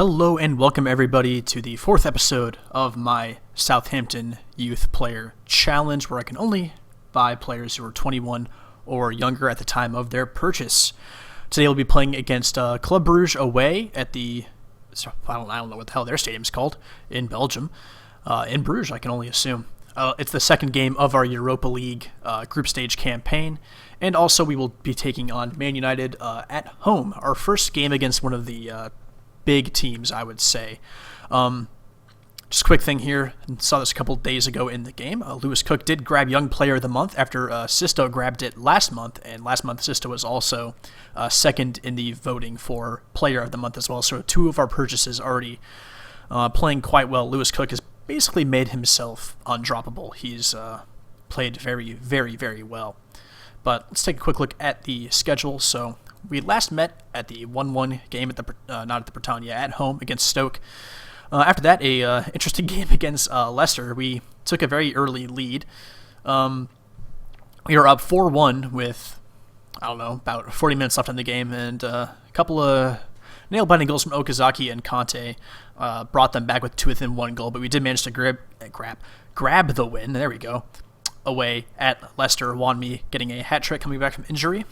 Hello and welcome everybody to the fourth episode of my Southampton Youth Player Challenge, where I can only buy players who are 21 or younger at the time of their purchase. Today we'll be playing against Club Brugge away at the, I don't know what the hell their stadium's called, in Belgium. In Bruges, I can only assume. It's the second game of our Europa League group stage campaign, and also we will be taking on Man United at home. Our first game against one of the big teams, I would say. Just a quick thing here. I saw this a couple days ago in the game. Lewis Cook did grab Young Player of the Month after Sisto grabbed it last month, and last month Sisto was also second in the voting for Player of the Month as well. So two of our purchases already playing quite well. Lewis Cook has basically made himself undroppable. He's played very, very, very well. But let's take a quick look at the schedule. So we last met at the 1-1 game at the not at the Britannia, at home against Stoke. After that, a interesting game against Leicester. We took a very early lead. We were up 4-1 with, about 40 minutes left in the game, and a couple of nail-biting goals from Okazaki and Conte brought them back with two within one goal, but we did manage to grab the win. There we go. Away at Leicester, Wanmi getting a hat-trick coming back from injury.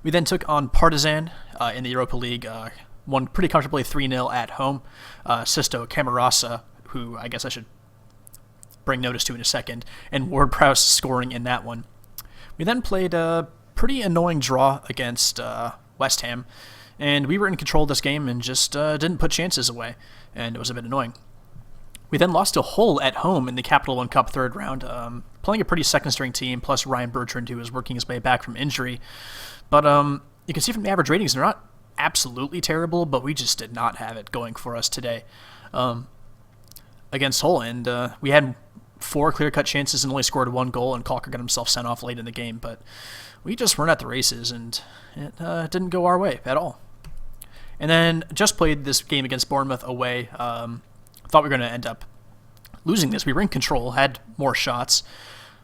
We then took on Partizan in the Europa League, won pretty comfortably 3-0 at home. Sisto Camarasa, who I guess I should bring notice to in a second, and Ward-Prowse scoring in that one. We then played a pretty annoying draw against West Ham, and we were in control of this game and just didn't put chances away, and it was a bit annoying. We then lost to Hull at home in the Capital One Cup third round, playing a pretty second-string team, plus Ryan Bertrand, who was working his way back from injury. But you can see from the average ratings, they're not absolutely terrible, but we just did not have it going for us today against Hull. And we had 4 clear-cut chances and only scored 1 goal, and Calker got himself sent off late in the game. But we just weren't at the races, and it didn't go our way at all. And then just played this game against Bournemouth away. Thought we were going to end up losing this. We were in control, had more shots.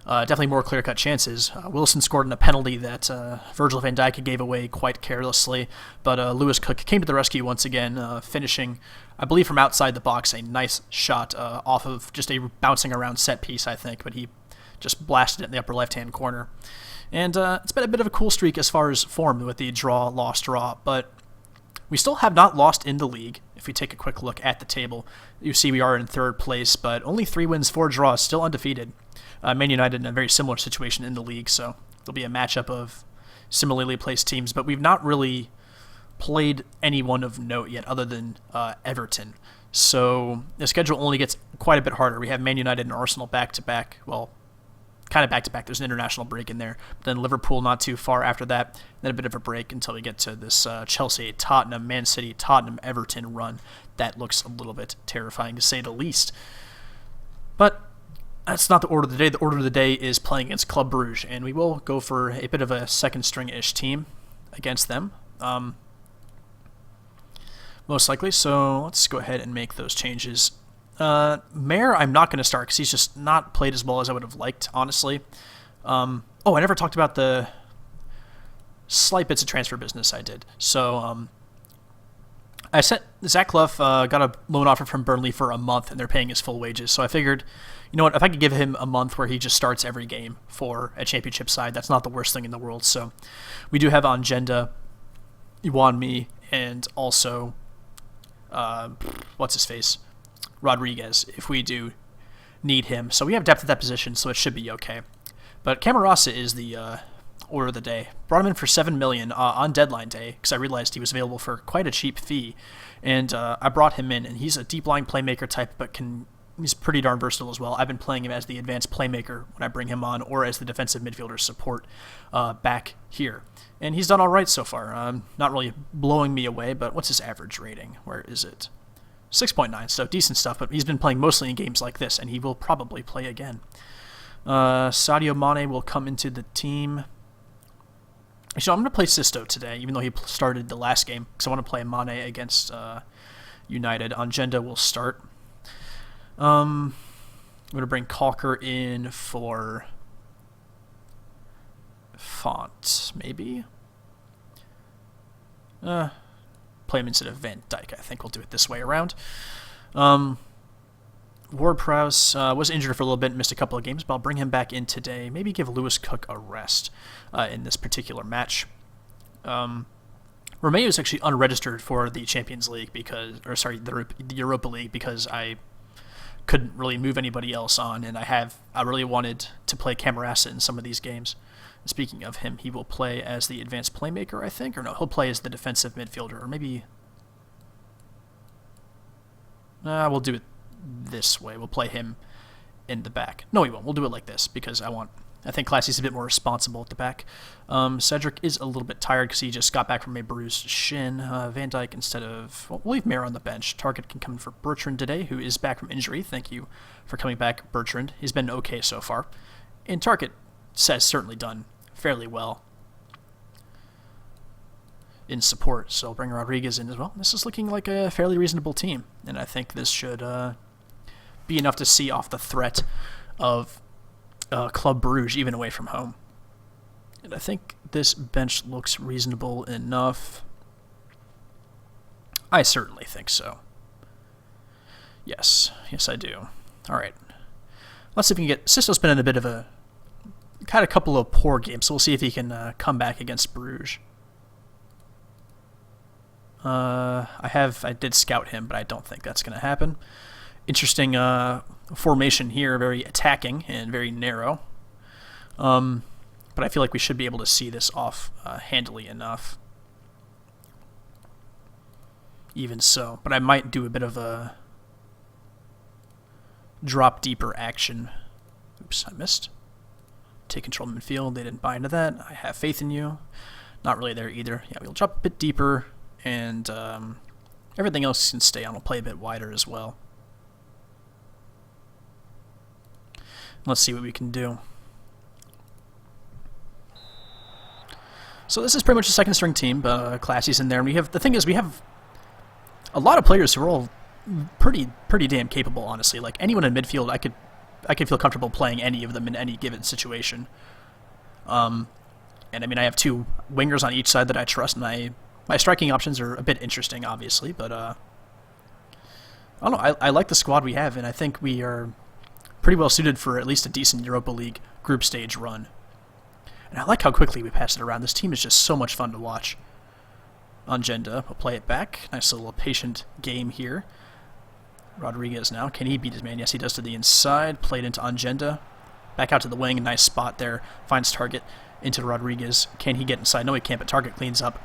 Definitely more clear-cut chances. Wilson scored in a penalty that Virgil van Dijk gave away quite carelessly, but Lewis Cook came to the rescue once again, finishing, I believe from outside the box, a nice shot off of just a bouncing around set piece, I think, but he just blasted it in the upper left-hand corner. And it's been a bit of a cool streak as far as form with the loss, draw, but we still have not lost in the league. If we take a quick look at the table, you see we are in third place, but only 3 wins, 4 draws, still undefeated. Man United in a very similar situation in the league, so there'll be a matchup of similarly placed teams, but we've not really played anyone of note yet other than Everton. So the schedule only gets quite a bit harder. We have Man United and Arsenal back-to-back, well, kind of back-to-back. There's an international break in there. But then Liverpool not too far after that, then a bit of a break until we get to this Chelsea, Tottenham, Man City, Tottenham, Everton run. That looks a little bit terrifying to say the least. But that's not the order of the day. The order of the day is playing against Club Brugge, and we will go for a bit of a second-string-ish team against them, most likely. So let's go ahead and make those changes. Mayer, I'm not going to start because he's just not played as well as I would have liked, honestly. I never talked about the slight bits of transfer business I did. So I sent Zach Clough, got a loan offer from Burnley for a month, and they're paying his full wages. So I figured, you know what, if I could give him a month where he just starts every game for a championship side, that's not the worst thing in the world. So we do have Angenda, Iwanmi, and also, what's-his-face? Rodriguez, if we do need him. So we have depth at that position, so it should be okay. But Camarasa is the order of the day. Brought him in for $7 million on deadline day because I realized he was available for quite a cheap fee, and I brought him in. And he's a deep line playmaker type, but he's pretty darn versatile as well. I've been playing him as the advanced playmaker when I bring him on, or as the defensive midfielder support back here. And he's done all right so far. Not really blowing me away, but what's his average rating? Where is it? 6.9, so decent stuff, but he's been playing mostly in games like this, and he will probably play again. Sadio Mane will come into the team. So I'm going to play Sisto today, even though he started the last game, because I want to play Mane against United. Angenda will start. I'm going to bring Calker in for Font, maybe? play him instead of Van Dijk. I think we'll do it this way around. Ward-Prowse was injured for a little bit, missed a couple of games, but I'll bring him back in today. Maybe give Lewis Cook a rest in this particular match. Romeo is actually unregistered for the Champions League the Europa League, because I couldn't really move anybody else on, and I really wanted to play Camarasa in some of these games. Speaking of him, he will play as the advanced playmaker, I think, or no, he'll play as the defensive midfielder, or maybe we'll do it this way. We'll play him in the back. No, we won't. We'll do it like this because I think Classy's a bit more responsible at the back. Cedric is a little bit tired because he just got back from a bruised shin. Van Dijk instead of... Well, we'll leave Mayer on the bench. Target can come in for Bertrand today, who is back from injury. Thank you for coming back, Bertrand. He's been okay so far. And Target has certainly done fairly well in support, so I'll bring Rodriguez in as well. This is looking like a fairly reasonable team, and I think this should be enough to see off the threat of Club Brugge, even away from home. And I think this bench looks reasonable enough. I certainly think so. Yes, I do. All right. Let's see if we can get... Sisto's been in a bit of had a couple of poor games, so we'll see if he can come back against Bruges. I did scout him, but I don't think that's going to happen. Interesting formation here, very attacking and very narrow. But I feel like we should be able to see this off handily enough. Even so, but I might do a bit of a drop deeper action. Oops, I missed. Take control of midfield. They didn't buy into that. I have faith in you. Not really there either. Yeah, we'll drop a bit deeper, and everything else can stay on. We'll play a bit wider as well. Let's see what we can do. So this is pretty much a second string team, but Classy's in there, and we have a lot of players who are all pretty damn capable, honestly. Like anyone in midfield, I could feel comfortable playing any of them in any given situation. And I mean, I have two wingers on each side that I trust, and my striking options are a bit interesting, obviously, but I don't know. I like the squad we have, and I think we are pretty well suited for at least a decent Europa League group stage run. And I like how quickly we pass it around. This team is just so much fun to watch. Angenda will play it back. Nice little patient game here. Rodriguez now. Can he beat his man? Yes, he does to the inside. Played into Angenda. Back out to the wing. Nice spot there. Finds Target into Rodriguez. Can he get inside? No, he can't, but Target cleans up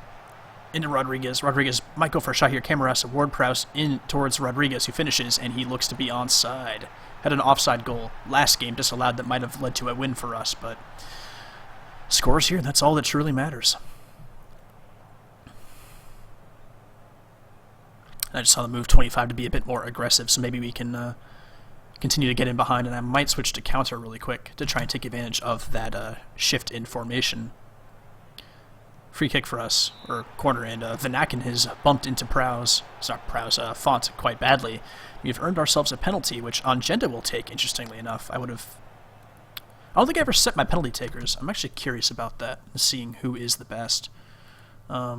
into Rodriguez. Rodriguez might go for a shot here. Camarasa, Ward-Prowse in towards Rodriguez, who finishes, and he looks to be onside. Had an offside goal last game disallowed that might have led to a win for us, but scores here, that's all that truly matters. I just saw the move 25 to be a bit more aggressive, so maybe we can continue to get in behind, and I might switch to counter really quick to try and take advantage of that shift in formation. Free kick for us, or corner, and Vanaken has bumped into Font quite badly. We've earned ourselves a penalty, which Angenda will take, interestingly enough. I don't think I ever set my penalty takers. I'm actually curious about that, seeing who is the best. I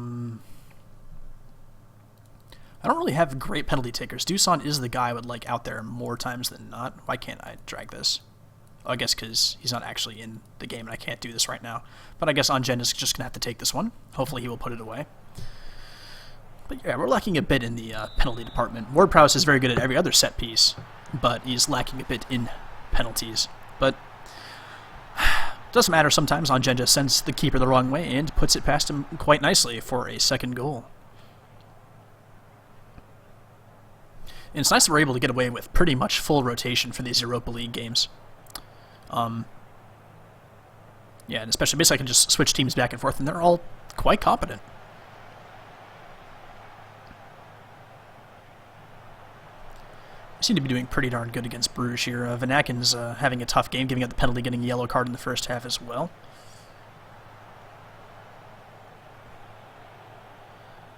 don't really have great penalty takers. Dusan is the guy I would like out there more times than not. Why can't I drag this? Oh, I guess because he's not actually in the game and I can't do this right now. But I guess Angen is just going to have to take this one. Hopefully he will put it away. But yeah, we're lacking a bit in the penalty department. Ward-Prowse is very good at every other set piece, but he's lacking a bit in penalties. But doesn't matter sometimes. Angen just sends the keeper the wrong way and puts it past him quite nicely for a second goal. And it's nice that we're able to get away with pretty much full rotation for these Europa League games. Yeah, and basically I can just switch teams back and forth, and they're all quite competent. We seem to be doing pretty darn good against Bruges here. Vanaken's having a tough game, giving up the penalty, getting a yellow card in the first half as well.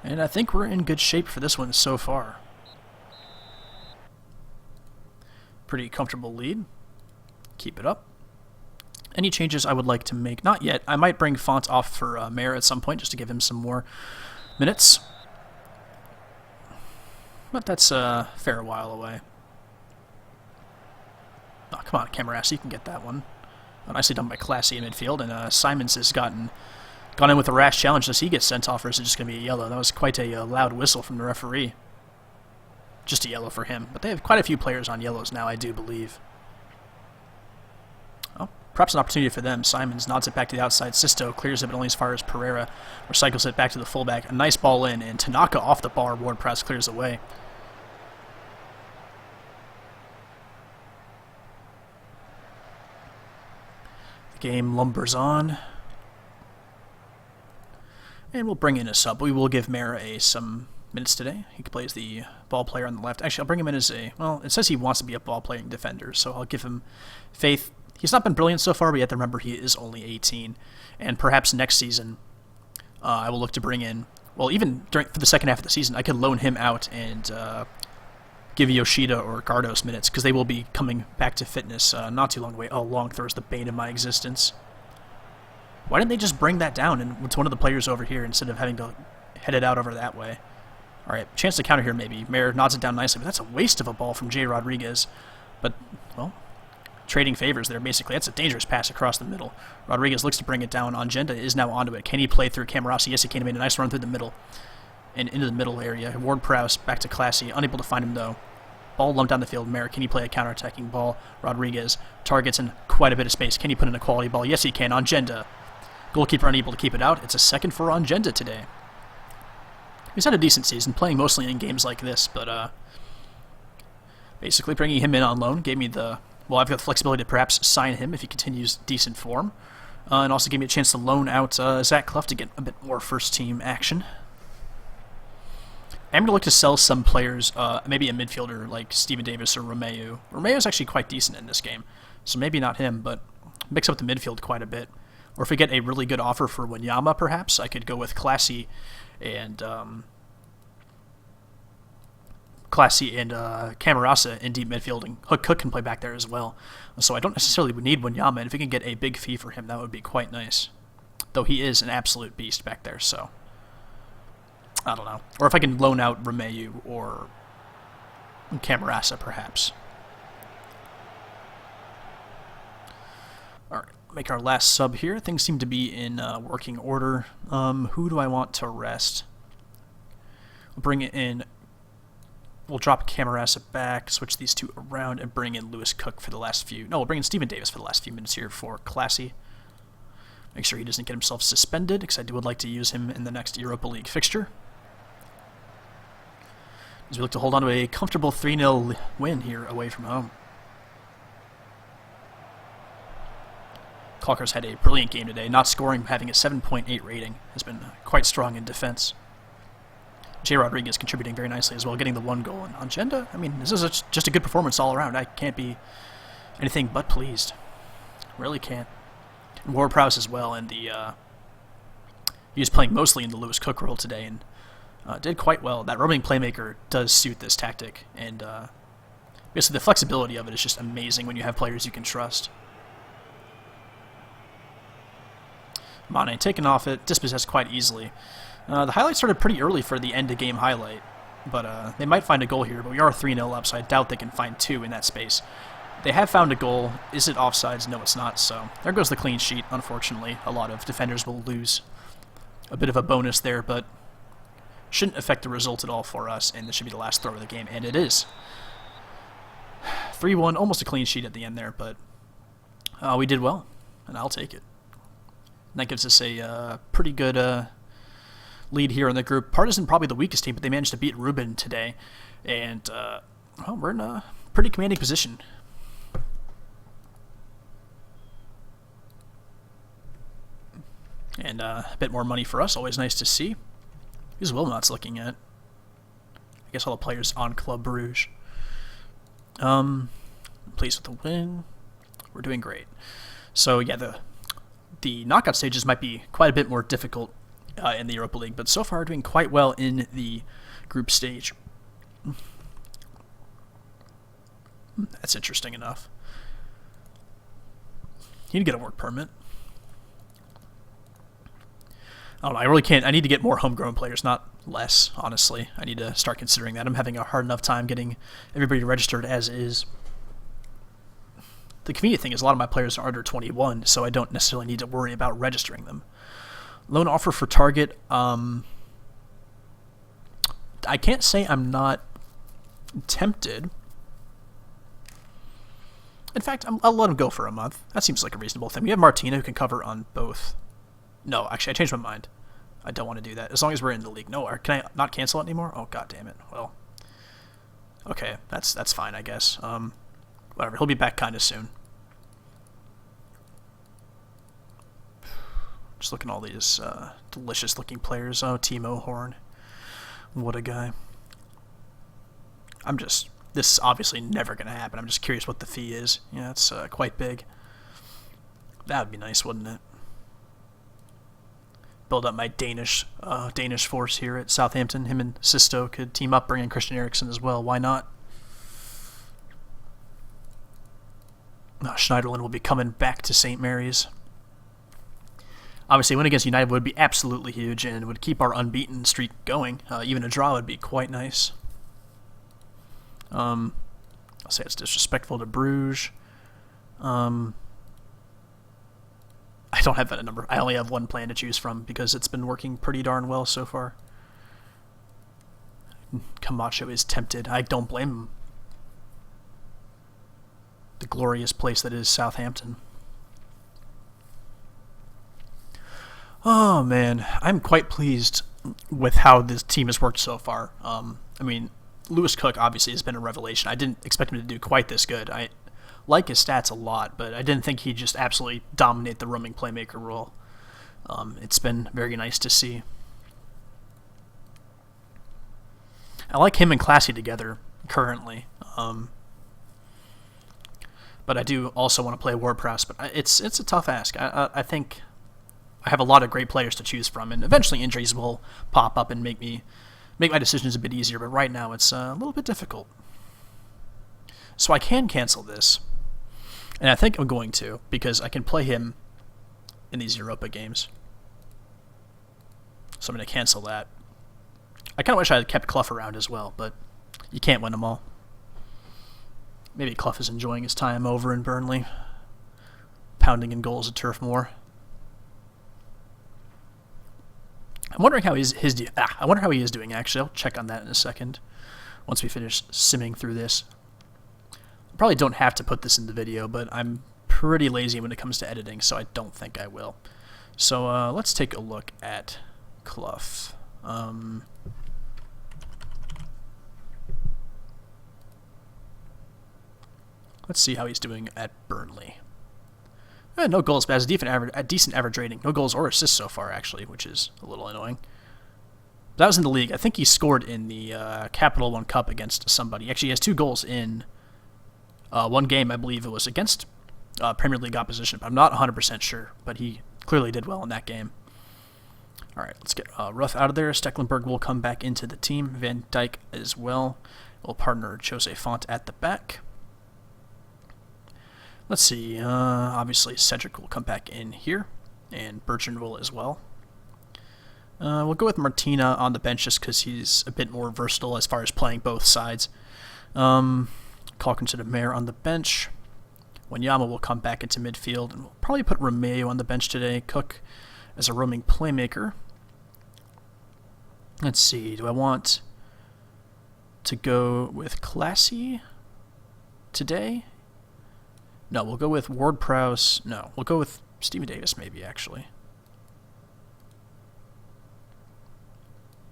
And I think we're in good shape for this one so far. Pretty comfortable lead. Keep it up. Any changes I would like to make? Not yet. I might bring Font off for Mayer at some point just to give him some more minutes. but that's a fair while away. Oh, come on, Camarasa, you can get that one. Oh, nicely done by Classy in midfield, and Simons has gone in with a rash challenge. Does he get sent off, or is it just going to be a yellow? That was quite a loud whistle from the referee. Just a yellow for him, but they have quite a few players on yellows now, I do believe. Oh, perhaps an opportunity for them. Simons nods it back to the outside. Sisto clears it, but only as far as Pereira recycles it back to the fullback. A nice ball in, and Tanaka off the bar. Ward-Prowse clears away. The game lumbers on. And we'll bring in a sub. We will give Mera some minutes today. He plays the ball player on the left. Actually, I'll bring him in as well, it says he wants to be a ball-playing defender, so I'll give him faith. He's not been brilliant so far, but you have to remember he is only 18. And perhaps next season, I will look to bring in, well, even for the second half of the season, I could loan him out and give Yoshida or Gardos minutes, because they will be coming back to fitness not too long away. Oh, long throw is the bane of my existence. Why didn't they just bring that down and to one of the players over here instead of having to head it out over that way? All right, chance to counter here maybe. Mayer nods it down nicely, but that's a waste of a ball from Jay Rodriguez. But, well, trading favors there, basically. That's a dangerous pass across the middle. Rodriguez looks to bring it down. Angenda is now onto it. Can he play through Camarasa? Yes, he can. He made a nice run through the middle and into the middle area. Ward-Prowse back to Classy. Unable to find him, though. Ball lumped down the field. Mayer, can he play a counterattacking ball? Rodriguez targets in quite a bit of space. Can he put in a quality ball? Yes, he can. Angenda. Goalkeeper unable to keep it out. It's a second for Angenda today. He's had a decent season, playing mostly in games like this, but basically bringing him in on loan gave me I've got the flexibility to perhaps sign him if he continues decent form, and also gave me a chance to loan out Zach Clough to get a bit more first-team action. I'm going to look to sell some players, maybe a midfielder like Steven Davis or Romeu. Romeu's actually quite decent in this game, so maybe not him, but mix up the midfield quite a bit. Or if we get a really good offer for Wanyama, perhaps, I could go with Classy and Camarasa in deep midfield, and Hook Cook can play back there as well. So I don't necessarily need Wanyama, and if we can get a big fee for him, that would be quite nice. Though he is an absolute beast back there, so I don't know. Or if I can loan out Romeu or Camarasa, perhaps. All right. Make our last sub here. Things seem to be in working order. Who do I want to rest? We'll bring it in. We'll drop Camarasa back, switch these two around, and bring in Lewis Cook for the last few. No, we'll bring in Steven Davis for the last few minutes here for Classy. Make sure he doesn't get himself suspended, because I would like to use him in the next Europa League fixture. As we look to hold on to a comfortable 3-0 win here away from home. Calker's had a brilliant game today, not scoring, having a 7.8 rating. Has been quite strong in defense. Jay Rodriguez contributing very nicely as well, getting the one goal. And Angenda, I mean, this is just a good performance all around. I can't be anything but pleased. Really can't. And Ward-Prowse as well, and he was playing mostly in the Lewis Cook role today, and did quite well. That roaming playmaker does suit this tactic, and basically the flexibility of it is just amazing when you have players you can trust. Mane taken off it, dispossessed quite easily. The highlight started pretty early for the end-of-game highlight, but they might find a goal here, but we are 3-0 up, so I doubt they can find two in that space. They have found a goal. Is it offsides? No, it's not, so there goes the clean sheet, unfortunately. A lot of defenders will lose a bit of a bonus there, but shouldn't affect the result at all for us, and this should be the last throw of the game, and it is. 3-1, almost a clean sheet at the end there, but we did well, and I'll take it. And that gives us a pretty good lead here in the group. Partizan probably the weakest team, but they managed to beat Ruben today. And, well, we're in a pretty commanding position. And a bit more money for us, always nice to see. Who's Wilmot's looking at? I guess all the players on Club Brugge. Pleased with the win. We're doing great. So, yeah, the knockout stages might be quite a bit more difficult in the Europa League, but so far doing quite well in the group stage. That's interesting enough. You need to get a work permit. I don't know. I really can't. I need to get more homegrown players, not less, honestly. I need to start considering that. I'm having a hard enough time getting everybody registered as is. The convenient thing is a lot of my players are under 21, so I don't necessarily need to worry about registering them. Loan offer for Target. I can't say I'm not tempted. In fact, I'll let him go for a month. That seems like a reasonable thing. We have Martina who can cover on both. No, actually, I changed my mind. I don't want to do that. As long as we're in the league. No, can I not cancel it anymore? Oh, god damn it. Well, okay, that's fine, I guess. Whatever. He'll be back kind of soon. Just looking at all these delicious-looking players. Oh, Timo Horn. What a guy. This is obviously never going to happen. I'm just curious what the fee is. Yeah, it's quite big. That would be nice, wouldn't it? Build up my Danish force here at Southampton. Him and Sisto could team up, bring in Christian Eriksen as well. Why not? Schneiderlin will be coming back to St. Mary's. Obviously, a win against United would be absolutely huge and would keep our unbeaten streak going. Even a draw would be quite nice. I'll say it's disrespectful to Brugge. I don't have a number. I only have one plan to choose from because it's been working pretty darn well so far. Camacho is tempted. I don't blame him. The glorious place that is Southampton. Oh, man. I'm quite pleased with how this team has worked so far. I mean, Lewis Cook obviously has been a revelation. I didn't expect him to do quite this good. I like his stats a lot, but I didn't think he'd just absolutely dominate the roaming playmaker role. It's been very nice to see. I like him and Classy together currently. But I do also want to play Ward-Prowse, but it's a tough ask. I think I have a lot of great players to choose from, and eventually injuries will pop up and make my decisions a bit easier, but right now it's a little bit difficult. So I can cancel this, and I think I'm going to, because I can play him in these Europa games. So I'm going to cancel that. I kind of wish I had kept Clough around as well, but you can't win them all. Maybe Clough is enjoying his time over in Burnley, pounding in goals at Turf Moor. I'm wondering how I wonder how he is doing, actually. I'll check on that in a second once we finish simming through this. I probably don't have to put this in the video, but I'm pretty lazy when it comes to editing, so I don't think I will. So let's take a look at Clough. Let's see how he's doing at Burnley. No goals, but has a decent average rating. No goals or assists so far, actually, which is a little annoying. That was in the league. I think he scored in the Capital One Cup against somebody. Actually, he has 2 goals in one game. I believe it was against Premier League opposition, but I'm not 100% sure. But he clearly did well in that game. All right, let's get Ruff out of there. Stecklenburg will come back into the team. Van Dijk as well. Will partner Jose Font at the back. Let's see, obviously Cedric will come back in here, and Bertrand will as well. We'll go with Martina on the bench just because he's a bit more versatile as far as playing both sides. Calkins to the Mayor on the bench. Wanyama will come back into midfield, and we'll probably put Romeo on the bench today. Cook as a roaming playmaker. Let's see, do I want to go with Classy today? No, we'll go with Ward-Prowse. No, we'll go with Steven Davis maybe, actually.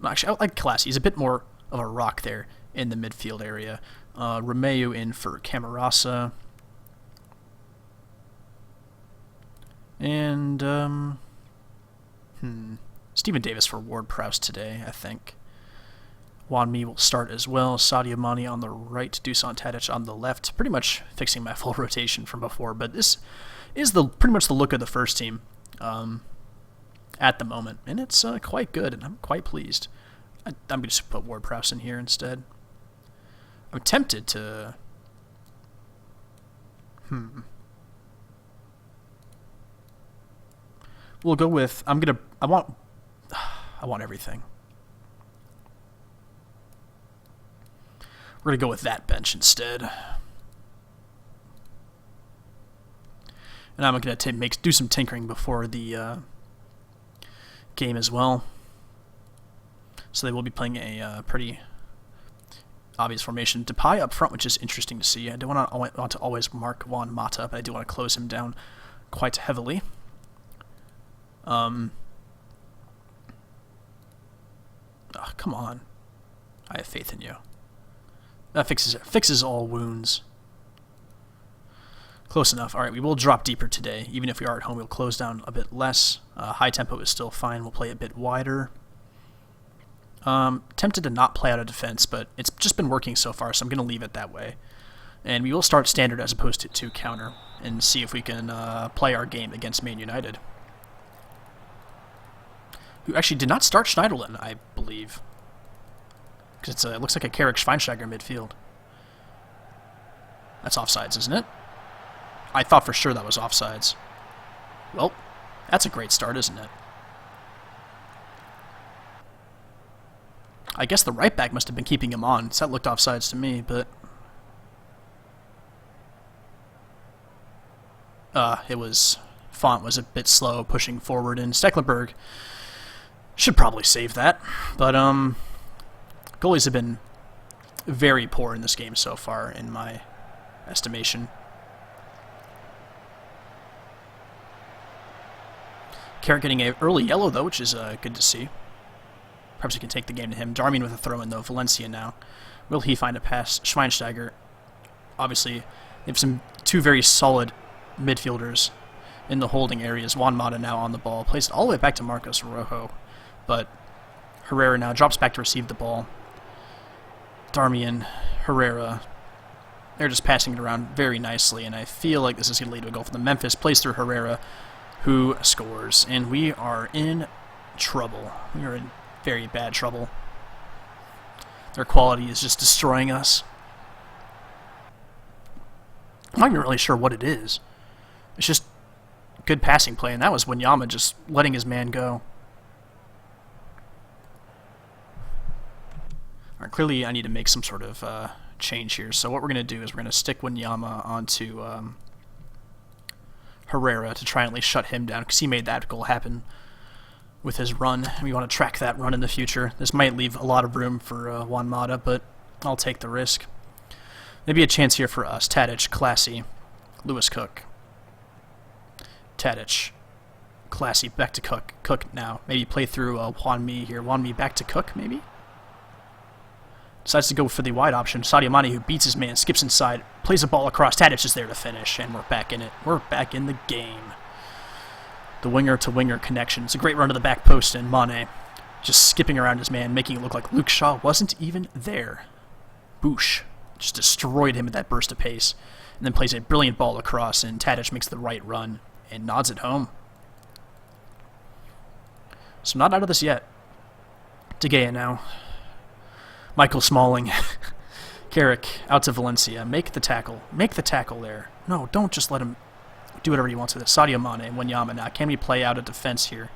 Actually, I like Classy. He's a bit more of a rock there in the midfield area. Romeo in for Camarasa. And, Steven Davis for Ward-Prowse today, I think. Juan Mi will start as well. Sadio Mane on the right, Dusan Tadic on the left. Pretty much fixing my full rotation from before, but this is pretty much the look of the first team at the moment, and it's quite good, and I'm quite pleased. I'm going to just put Ward-Prowse in here instead. I'm tempted to... We'll go with... I want I want everything. We're going to go with that bench instead. And I'm going to do some tinkering before the game as well. So they will be playing a pretty obvious formation. Depay up front, which is interesting to see. I don't want to always mark Juan Mata, but I do want to close him down quite heavily. Oh, come on. I have faith in you. That fixes all wounds. Close enough. Alright, we will drop deeper today. Even if we are at home, we'll close down a bit less. High tempo is still fine. We'll play a bit wider. Tempted to not play out of defense, but it's just been working so far, so I'm going to leave it that way. And we will start standard as opposed to counter and see if we can play our game against Man United. Who actually did not start Schneiderlin, I believe. Because it looks like a Carrick Schweinsteiger midfield. That's offsides, isn't it? I thought for sure that was offsides. Well, that's a great start, isn't it? I guess the right back must have been keeping him on, so that looked offsides to me, but... Font was a bit slow pushing forward, and Stecklenburg should probably save that. But, goalies have been very poor in this game so far, in my estimation. Carrick getting an early yellow, though, which is good to see. Perhaps we can take the game to him. Darmian with a throw-in, though. Valencia now. Will he find a pass? Schweinsteiger. Obviously, they have two very solid midfielders in the holding areas. Juan Mata now on the ball. Plays it all the way back to Marcos Rojo. But Herrera now drops back to receive the ball. Darmian, Herrera. They're just passing it around very nicely, and I feel like this is going to lead to a goal for the Memphis. Plays through Herrera, who scores. And we are in trouble. We are in very bad trouble. Their quality is just destroying us. I'm not even really sure what it is. It's just good passing play, and that was Wanyama just letting his man go. Alright, clearly I need to make some sort of change here. So what we're going to do is we're going to stick Wanyama onto Herrera to try and at least shut him down, because he made that goal happen with his run, and we want to track that run in the future. This might leave a lot of room for Juan Mata, but I'll take the risk. Maybe a chance here for us. Tadic, Classy, Lewis Cook. Tadic, Classy, back to Cook. Cook now. Maybe play through Juan Mi here. Juan Mi back to Cook, maybe? Decides to go for the wide option. Sadio Mane, who beats his man, skips inside, plays the ball across. Tadic is there to finish, and we're back in it. We're back in the game. The winger-to-winger connection. It's a great run to the back post, and Mane just skipping around his man, making it look like Luke Shaw wasn't even there. Boosh just destroyed him at that burst of pace, and then plays a brilliant ball across, and Tadic makes the right run and nods it home. So not out of this yet. De Gea now. Michael Smalling. Carrick out to Valencia. Make the tackle. Make the tackle there. No, don't just let him do whatever he wants with it. Sadio Mane and Wanyama now. Can we play out of defense here?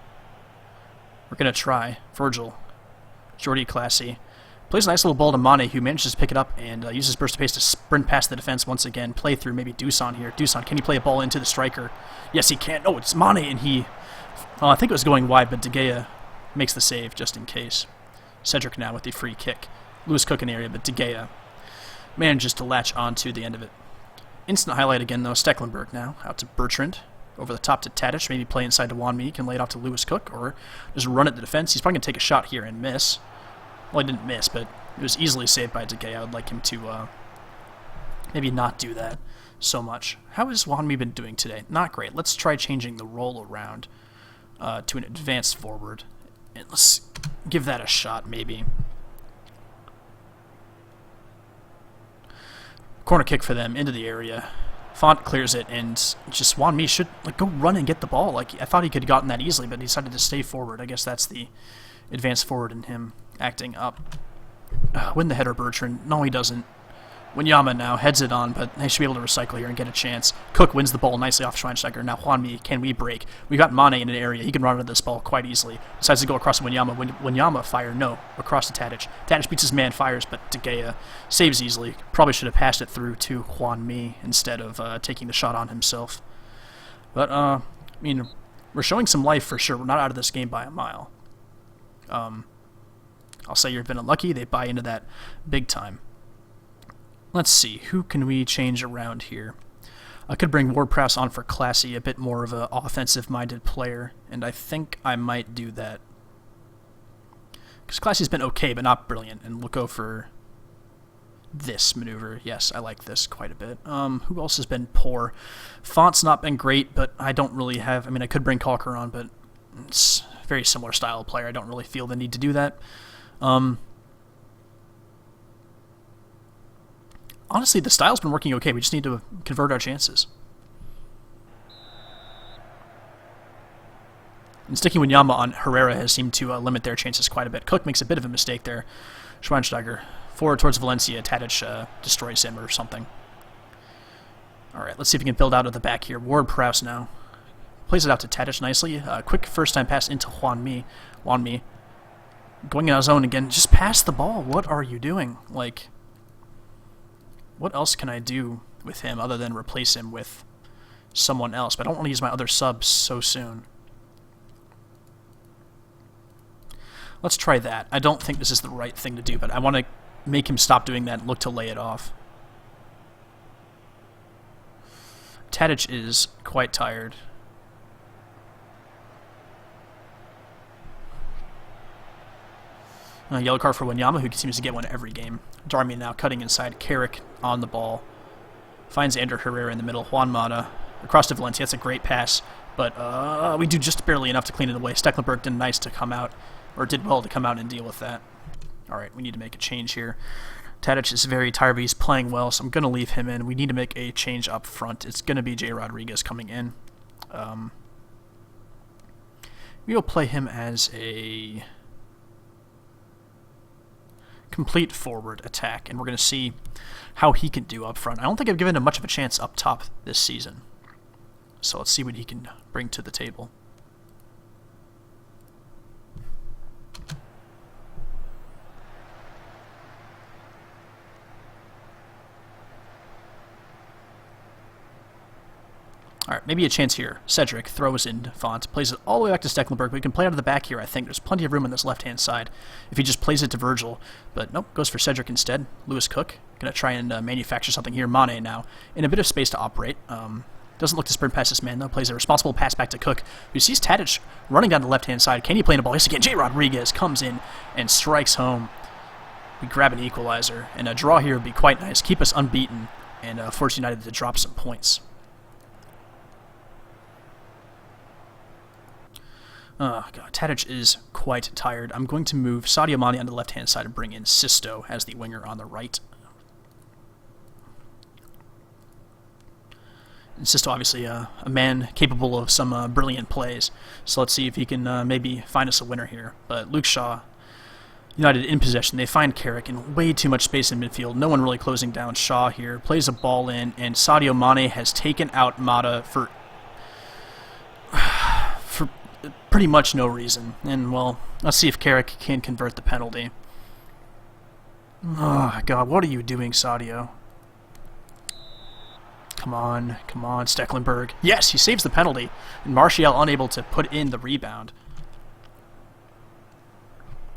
We're going to try. Virgil. Jordi Classy. Plays a nice little ball to Mane, who manages to pick it up and uses burst of pace to sprint past the defense once again. Play through maybe Dusan here. Dusan, can he play a ball into the striker? Yes, he can. Oh, it's Mane, and he... Well, I think it was going wide, but De Gea makes the save just in case. Cedric now with the free kick. Lewis Cook in the area, but De Gea manages to latch onto the end of it. Instant highlight again, though. Stecklenburg now out to Bertrand. Over the top to Tadic. Maybe play inside to Juan Mi. Can lay it off to Lewis Cook, or just run at the defense. He's probably going to take a shot here and miss. Well, he didn't miss, but it was easily saved by De Gea. I would like him to maybe not do that so much. How has Juan Mi been doing today? Not great. Let's try changing the role around to an advanced forward. And let's give that a shot, maybe. Corner kick for them into the area. Font clears it, and just Juan Mi should go run and get the ball. I thought he could have gotten that easily, but he decided to stay forward. I guess that's the advanced forward in him acting up. Win the header, Bertrand. No, he doesn't. Wanyama now heads it on, but they should be able to recycle here and get a chance. Cook wins the ball nicely off Schweinsteiger. Now Hwanmi, can we break? We got Mane in an area. He can run into this ball quite easily. Decides to go across to Wanyama. Wanyama fire, no. Across to Tadic. Tadic beats his man, fires, but De Gea saves easily. Probably should have passed it through to Hwanmi instead of taking the shot on himself. But, I mean, we're showing some life for sure. We're not out of this game by a mile. I'll say you've been unlucky. They buy into that big time. Let's see, who can we change around here? I could bring Ward-Prowse on for Classy, a bit more of an offensive-minded player, and I think I might do that. Because Classy's been okay, but not brilliant, and we'll go for this maneuver. Yes, I like this quite a bit. Who else has been poor? Font's not been great, but I don't really have... I mean, I could bring Calker on, but it's a very similar style of player. I don't really feel the need to do that. Honestly, the style's been working okay. We just need to convert our chances. And sticking Wanyama on Herrera has seemed to limit their chances quite a bit. Cook makes a bit of a mistake there. Schweinsteiger forward towards Valencia. Tadic destroys him or something. Alright, let's see if we can build out of the back here. Ward-Prowse now. Plays it out to Tadic nicely. Quick first-time pass into Hwanmi. Going in his zone again. Just pass the ball. What are you doing? Like... What else can I do with him other than replace him with someone else? But I don't want to use my other subs so soon. Let's try that. I don't think this is the right thing to do, but I want to make him stop doing that and look to lay it off. Tadic is quite tired. Yellow card for Wanyama, who seems to get one every game. Darmian now cutting inside. Carrick on the ball. Finds Ander Herrera in the middle. Juan Mata across to Valencia. That's a great pass, but we do just barely enough to clean it away. Stecklenburg did nice to come out, or did well to come out and deal with that. All right, we need to make a change here. Tadic is very tired, but he's playing well, so I'm going to leave him in. We need to make a change up front. It's going to be Jay Rodriguez coming in. We will play him as a... complete forward attack, and we're going to see how he can do up front. I don't think I've given him much of a chance up top this season, so let's see what he can bring to the table. Alright, maybe a chance here. Cedric throws in Font, plays it all the way back to Stecklenburg, but we can play out of the back here, I think. There's plenty of room on this left-hand side if he just plays it to Virgil. But nope, goes for Cedric instead. Lewis Cook, going to try and manufacture something here. Mane now, in a bit of space to operate. Doesn't look to sprint past this man, though. Plays a responsible pass back to Cook, who sees Tadic running down the left-hand side. Can he play in a ball? Yes, again. Jay Rodriguez comes in and strikes home. We grab an equalizer, and a draw here would be quite nice. Keep us unbeaten, and force United to drop some points. Oh, God, Tadic is quite tired. I'm going to move Sadio Mane on the left-hand side and bring in Sisto as the winger on the right. And Sisto, obviously, a man capable of some brilliant plays. So let's see if he can maybe find us a winner here. But Luke Shaw, United in possession. They find Carrick in way too much space in midfield. No one really closing down Shaw here. Plays a ball in, and Sadio Mane has taken out Mata for pretty much no reason. And, well, let's see if Carrick can convert the penalty. Oh, God, what are you doing, Sadio? Come on, Stecklenburg. Yes, he saves the penalty. And Martial unable to put in the rebound.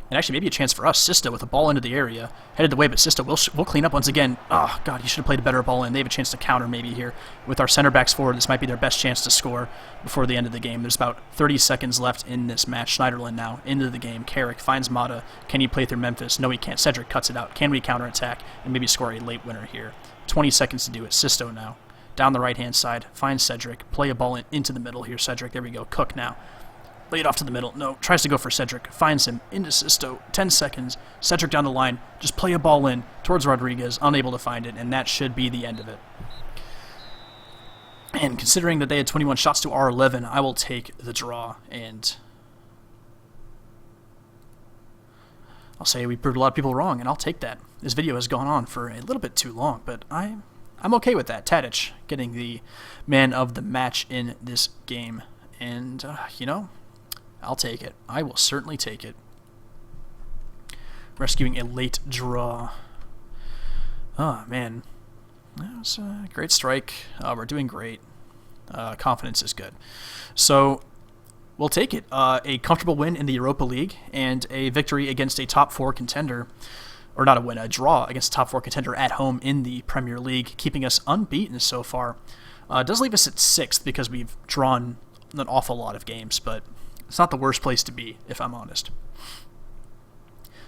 And actually, maybe a chance for us. Sisto with a ball into the area. Headed the way, but Sisto will clean up once again. Oh, God, he should have played a better ball in. They have a chance to counter maybe here. With our center backs forward, this might be their best chance to score before the end of the game. There's about 30 seconds left in this match. Schneiderlin now into the game. Carrick finds Mata. Can he play through Memphis? No, he can't. Cedric cuts it out. Can we counterattack and maybe score a late winner here? 20 seconds to do it. Sisto now. Down the right-hand side. Finds Cedric. Play a ball into the middle here, Cedric. There we go. Cook now. Lay it off to the middle. No, tries to go for Cedric. Finds him into Sisto. 10 seconds. Cedric down the line. Just play a ball in towards Rodriguez. Unable to find it, and that should be the end of it. And considering that they had 21 shots to our 11, I will take the draw. And I'll say we proved a lot of people wrong, and I'll take that. this video has gone on for a little bit too long, but I'm okay with that. Tadic getting the man of the match in this game. And, I'll take it. I will certainly take it. Rescuing a late draw. Oh, man. That was a great strike. We're doing great. Confidence is good. So, we'll take it. A comfortable win in the Europa League and a victory against a top 4 contender. Or not a win, a draw against a top 4 contender at home in the Premier League, keeping us unbeaten so far. It does leave us at 6th because we've drawn an awful lot of games, but it's not the worst place to be, if I'm honest.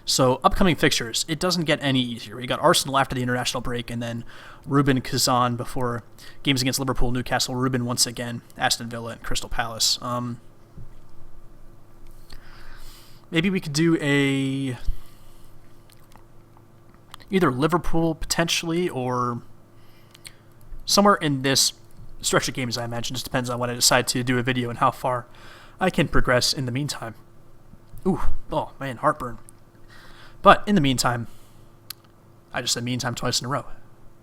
So, upcoming fixtures, it doesn't get any easier. We got Arsenal after the international break, and then Rubin, Kazan before games against Liverpool, Newcastle, Rubin once again, Aston Villa, and Crystal Palace. Maybe we could do either Liverpool, potentially, or somewhere in this stretch of games I mentioned. Just depends on when I decide to do a video and how far I can progress in the meantime. Ooh, oh man, heartburn. But in the meantime, I just said meantime twice in a row.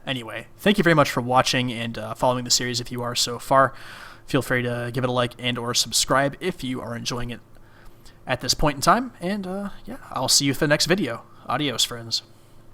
Anyway, thank you very much for watching and following the series if you are so far. Feel free to give it a like and or subscribe if you are enjoying it at this point in time. And yeah, I'll see you for the next video. Adios, friends.